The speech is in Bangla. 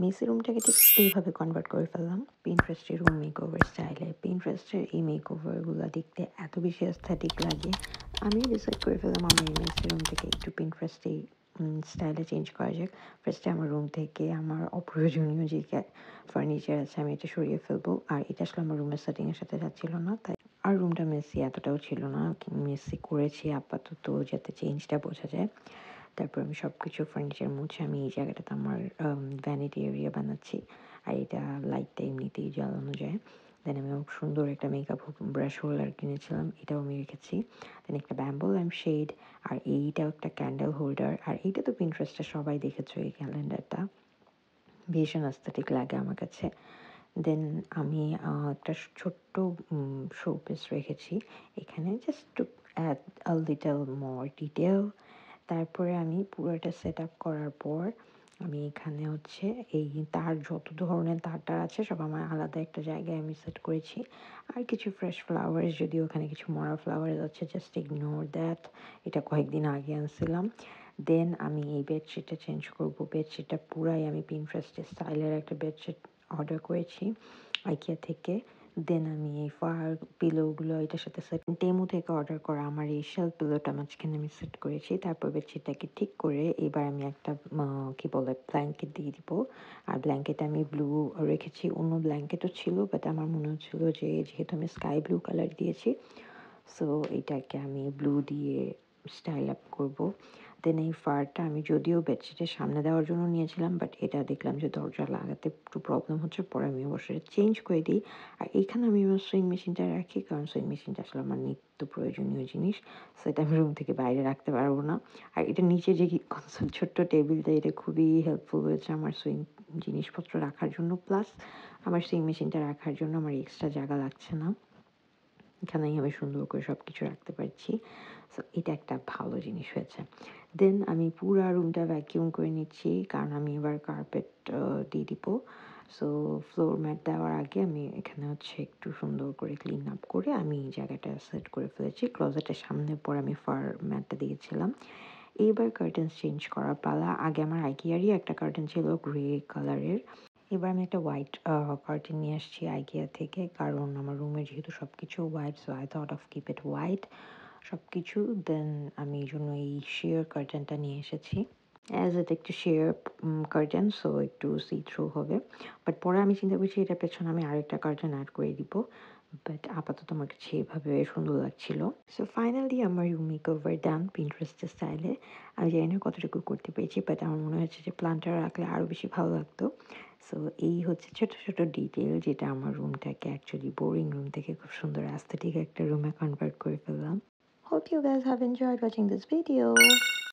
মেসি রুমটাকে ঠিক এইভাবে কনভার্ট করে ফেললাম পিন্টারেস্টের রুম মেকওভার স্টাইলে। পিন্টারেস্টের এই মেকওভারগুলো দেখতে এত বেশি অ্যাস্থেটিক লাগে। আমিও ডিসাইড করে ফেললাম আমার এই মেসি রুমটাকে একটু পিন্টারেস্ট এই স্টাইলে চেঞ্জ করা যাক। ফার্স্টে আমার রুম থেকে আমার অপ্রয়োজনীয় যে ফার্নিচার আছে আমি এটা সরিয়ে ফেলবো। আর এটা আসলে আমার রুমের সেটিংয়ের সাথে যাচ্ছিল না, তাই আর রুমটা মেসি এতটাও ছিল না। মেসি করেছি আপাতত যাতে চেঞ্জটা বোঝা যায়। তারপর আমি সব কিছু ফার্নিচার মুছে আমি এই জায়গাটাতে আমার ভ্যানিটি এরিয়া বানাচ্ছি। আর এটা লাইটটা এমনিতেই জ্বালানো যায়। দেন আমি সুন্দর একটা মেকআপ ব্রাশ হোল্ডার কিনেছিলাম, এটাও আমি রেখেছি। দেন একটা ব্যাম্বো ল্যাম্প শেড, আর এইটাও একটা ক্যান্ডেল হোল্ডার। আর এইটা তো পিন্টারেস্টে সবাই দেখেছো, এই ক্যালেন্ডারটা ভীষণ অ্যাস্থেটিক লাগে আমার কাছে। দেন আমি একটা ছোট্ট শোপিস রেখেছি এখানে, just to add a little more detail. তারপরে আমি পুরোটা সেট আপ করার পর আমি এখানে হচ্ছে এই তার যত ধরনের তার আছে সব আমার আলাদা একটা জায়গায় আমি সেট করেছি। আর কিছু ফ্রেশ ফ্লাওয়ার্স, যদিও ওখানে কিছু মরা ফ্লাওয়ার্স আছে, জাস্ট ইগনোর দ্যাট। এটা কয়েকদিন আগে আনছিলাম। দেন আমি এই বেডশিটটা চেঞ্জ করব। বেডশিটটা পুরাই আমি পিন্টারেস্ট স্টাইলের একটা বেডশিট অর্ডার করেছি আইকিয়া থেকে। দেন আমি এই ফার পিলোগুলো এটার সাথে সেট টেমু থেকে অর্ডার করা আমার এই শেলফ পিলোটা মাঝখানে আমি সেট করেছি। তারপর বেডশিটটাকে ঠিক করে এবার আমি একটা কি বলে ব্ল্যাঙ্কেট দিয়ে দিব। আর ব্ল্যাঙ্কেটে আমি ব্লু রেখেছি, অন্য ব্ল্যাঙ্কেটও ছিল বাট আমার মনে হচ্ছিল যে যেহেতু আমি স্কাই ব্লু কালার দিয়েছি, সো এটাকে আমি ব্লু দিয়ে স্টাইল আপ করব। দেন এই ফারটা আমি যদিও বেডশিটের সামনে দেওয়ার জন্য নিয়েছিলাম, বাট এটা দেখলাম যে দরজা লাগাতে একটু প্রবলেম হচ্ছে, পরে আমি অবশ্যই চেঞ্জ করে দিই। আর এইখানে আমি আমার সুইং মেশিনটা রাখি, কারণ সুইং মেশিনটা আসলে আমার নিত্য প্রয়োজনীয় জিনিস। সো এটা আমি রুম থেকে বাইরে রাখতে পারবো না। আর এটা নিচে যে ছোট্ট টেবিলটা, এটা খুবই হেল্পফুল হয়েছে আমার সুইং জিনিসপত্র রাখার জন্য, প্লাস আমার সুইং মেশিনটা রাখার জন্য আমার এক্সট্রা জায়গা লাগছে না। এখানেই আমি সুন্দর করে সব কিছু রাখতে পারছি। সো এটা একটা ভালো জিনিস হয়েছে। দেন আমি পুরা রুমটা ভ্যাকিউম করে নিচ্ছি, কারণ আমি এবার কার্পেট দিয়ে দিব। সো ফ্লোর ম্যাট দেওয়ার আগে আমি এখানে হচ্ছে একটু সুন্দর করে ক্লিন আপ করে আমি এই জায়গাটা সেট করে ফেলেছি। ক্লোজেটের সামনে পর আমি ফার ম্যাটটা দিয়েছিলাম। এইবার কার্টেন্স চেঞ্জ করার পালা। আগে আমার আইকিয়ারই একটা কার্টেন ছিল গ্রে কালারের। এবার আমি একটা হোয়াইট কার্টেন নিয়ে আসছি আইকিয়া থেকে, কারণ আমার রুমে যেহেতু সব কিছু white, so I thought of keep it white সব কিছু। দেন আমি এই জন্য এই শেয়ার কার্টেনটা নিয়ে এসেছি। অ্যাজ এটা একটু শেয়ার কার্টেন, সো একটু সি থ্রু হবে। বাট পরে আমি চিন্তা করছি এটার পেছনে আমি আরেকটা কার্টেন অ্যাড করে দিব। বাট আপাতত আমার কাছে এভাবে সুন্দর লাগছিল। সো ফাইনালি আমার রুম মেকওভার ডান পিন্টারেস্ট স্টাইলে। আমি জানি না কতটুকু করতে পেরেছি, বাট আমার মনে হচ্ছে যে প্ল্যানটা রাখলে আরও বেশি ভালো লাগতো। সো এই হচ্ছে ছোট ছোট ডিটেল যেটা আমার রুমটাকে অ্যাকচুয়ালি বোরিং রুম থেকে খুব সুন্দর অ্যাস্থেটিক একটা রুমে কনভার্ট করে ফেললাম। Hope you guys have enjoyed watching this video.